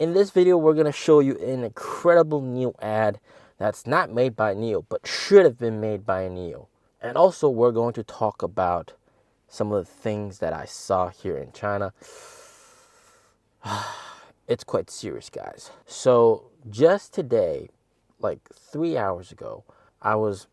In this video, we're going to show you an incredible NIO ad that's not made by NIO, but should have been made by NIO. And also, we're going to talk about some of the things that I saw here in China. It's quite serious, guys. So just today, like 3 hours ago, I was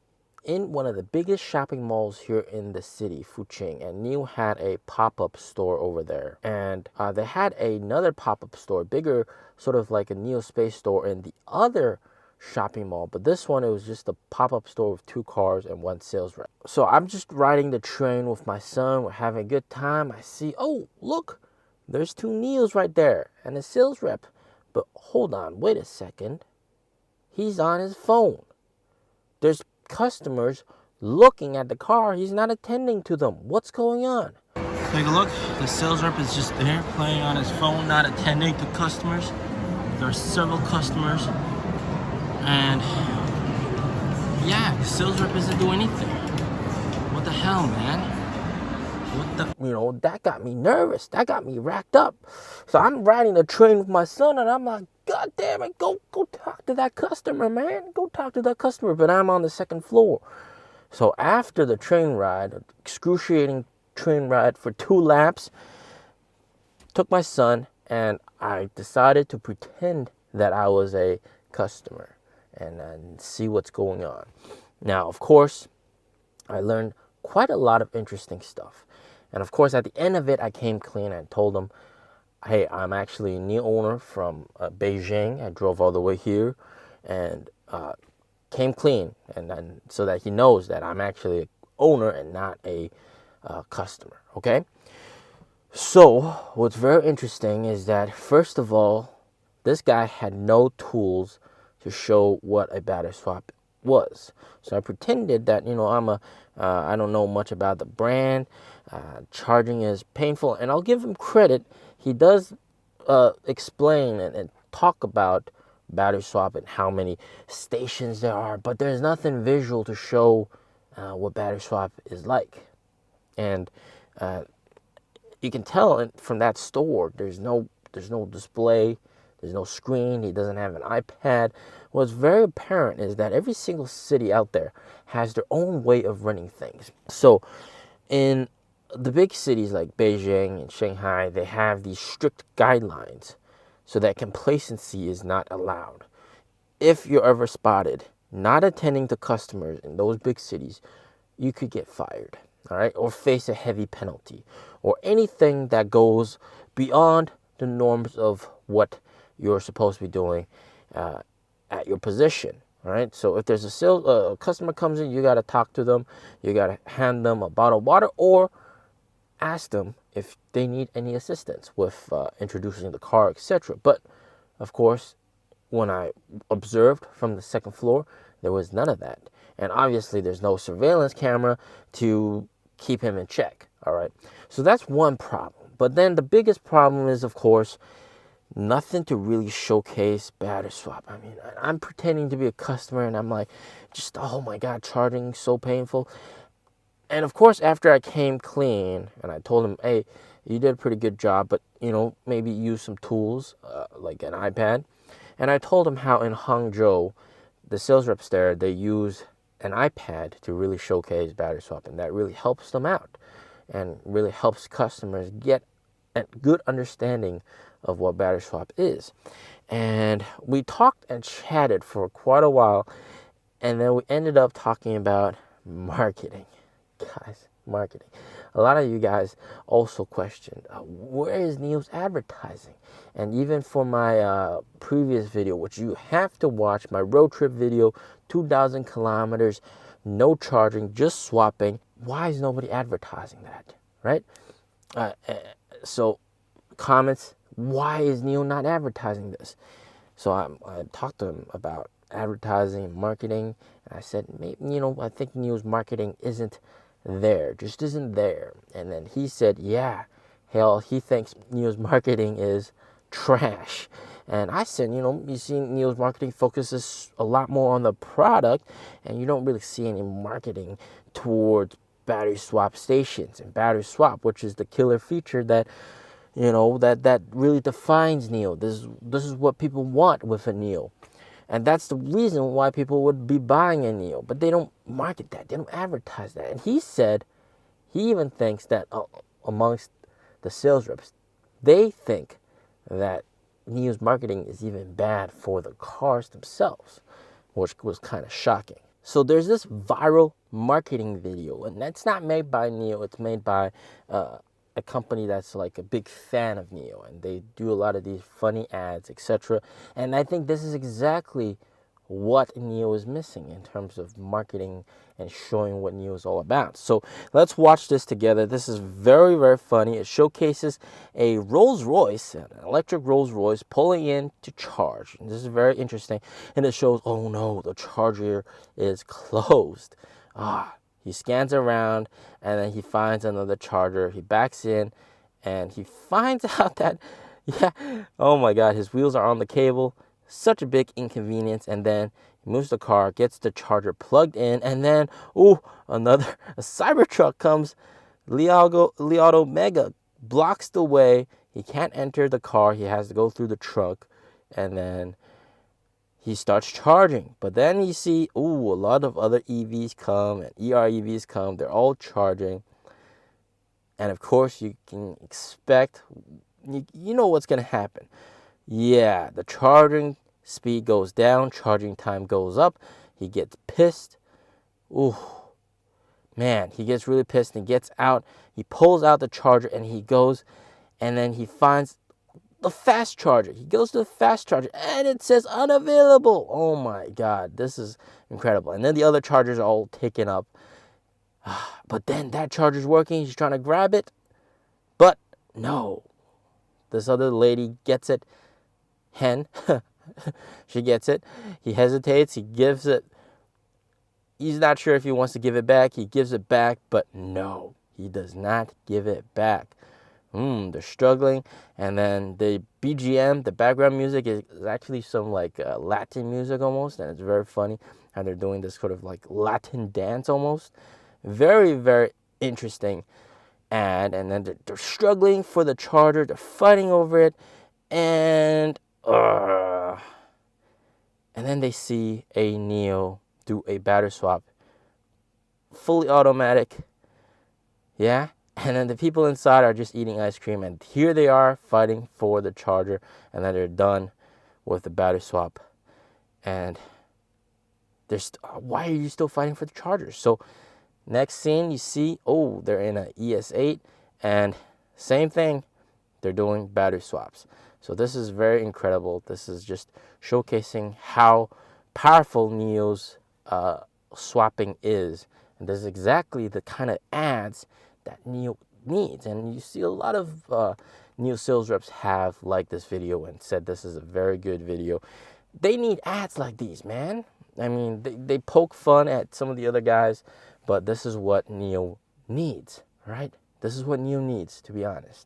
in one of the biggest shopping malls here in the city, Fuqing, and NIO had a pop-up store over there. And they had another pop-up store, bigger, sort of like a NIO space store in the other shopping mall. But this one, it was just a pop-up store with 2 cars and 1 sales rep. So I'm just riding the train with my son. We're having a good time. I see, oh, look, there's 2 NIOs right there and a sales rep. But hold on, wait a second. He's on his phone. There's customers looking at the car. He's not attending to them. What's going on? Take a look. The sales rep is just there playing on his phone, not attending to customers. There are several customers, and yeah, the sales rep isn't doing anything. What the hell, man? That got me nervous. That got me racked up. So I'm riding the train with my son, and I'm like, God damn it, go talk to that customer, man. Go talk to that customer. But I'm on the 2nd floor. So after the train ride, excruciating train ride for 2 laps, took my son, and I decided to pretend that I was a customer and see what's going on. Now, of course, I learned quite a lot of interesting stuff. And of course, at the end of it, I came clean and told him, hey, I'm actually a NIO owner from Beijing. I drove all the way here and came clean, and so that he knows that I'm actually an owner and not a customer, okay? So what's very interesting is that, first of all, this guy had no tools to show what a battery swap was. So I pretended that, I don't know much about the brand. Charging is painful, and I'll give him credit. He does explain and talk about battery swap and how many stations there are, but there's nothing visual to show what battery swap is like. And you can tell from that store, there's no display, there's no screen. He doesn't have an iPad. What's very apparent is that every single city out there has their own way of running things. So in the big cities like Beijing and Shanghai, they have these strict guidelines so that complacency is not allowed. If you're ever spotted not attending to customers in those big cities, you could get fired, all right, or face a heavy penalty, or anything that goes beyond the norms of what you're supposed to be doing at your position. All right. So if there's a customer comes in, you got to talk to them. You got to hand them a bottle of water or ask them if they need any assistance with introducing the car, etc. But of course, when I observed from the 2nd floor, there was none of that. And obviously, there's no surveillance camera to keep him in check. All right. So that's one problem. But then the biggest problem is, of course, nothing to really showcase battery swap. I mean, I'm pretending to be a customer, and I'm like, oh my God, charging so painful. And of course, after I came clean and I told him, hey, you did a pretty good job, but maybe use some tools like an iPad. And I told him how in Hangzhou, the sales reps there, they use an iPad to really showcase battery swap, and that really helps them out and really helps customers get a good understanding of what battery swap is. And we talked and chatted for quite a while, and then we ended up talking about marketing. Guys, marketing. A lot of you guys also questioned, where is NIO's advertising? And even for my previous video, which you have to watch, my road trip video, 2,000 kilometers, no charging, just swapping. Why is nobody advertising that, right? So comments, why is NIO not advertising this? So I talked to him about advertising and marketing, and I said, maybe, I think NIO's marketing isn't there. And then he said, yeah, hell, he thinks NIO's marketing is trash. And I said, you see NIO's marketing focuses a lot more on the product, and you don't really see any marketing towards battery swap stations and battery swap, which is the killer feature that that really defines NIO. This is what people want with a NIO. And that's the reason why people would be buying a NIO. But they don't market that. They don't advertise that. And he even thinks that amongst the sales reps, they think that NIO's marketing is even bad for the cars themselves, which was kind of shocking. So there's this viral marketing video, and that's not made by NIO. It's made by a company that's like a big fan of NIO, and they do a lot of these funny ads, etc. And I think this is exactly what NIO is missing in terms of marketing and showing what NIO is all about. So let's watch this together. This is very, very funny. It showcases a Rolls Royce, an electric Rolls Royce, pulling in to charge. And this is very interesting. And it shows, oh no, the charger is closed. He scans around, and then he finds another charger. He backs in, and he finds out that, oh my God, his wheels are on the cable. Such a big inconvenience. And then he moves the car, gets the charger plugged in, and then, a Cybertruck comes. Leonardo Mega blocks the way. He can't enter the car. He has to go through the trunk, and then he starts charging. But then you see, a lot of other EVs come and EREVs come. They're all charging. And of course, you can expect, you know what's going to happen. Yeah, the charging speed goes down, charging time goes up. He gets pissed. Man, he gets really pissed and gets out. He pulls out the charger and he goes, and then he finds the fast charger. He goes to the fast charger and it says unavailable. Oh my God, this is incredible. And then the other chargers are all taken up. But then that charger's working. He's trying to grab it. But no. This other lady gets it. She gets it. He hesitates. He gives it. He's not sure if he wants to give it back. He gives it back, but no, he does not give it back. They're struggling. And then the BGM, the background music, is actually some like Latin music almost, and it's very funny how they're doing this sort of like Latin dance almost. Very, very interesting. And then they're struggling for the charger. They're fighting over it, and then they see a NIO do a battery swap, fully automatic. Yeah. And then the people inside are just eating ice cream, and here they are fighting for the charger, and then they're done with the battery swap. And why are you still fighting for the charger? So next scene, you see, they're in an ES8, and same thing, they're doing battery swaps. So this is very incredible. This is just showcasing how powerful NIO's swapping is. And this is exactly the kind of ads that NIO needs. And you see a lot of NIO sales reps have liked this video and said this is a very good video. They need ads like these, man. I mean, they poke fun at some of the other guys, but this is what NIO needs, right? This is what NIO needs, to be honest.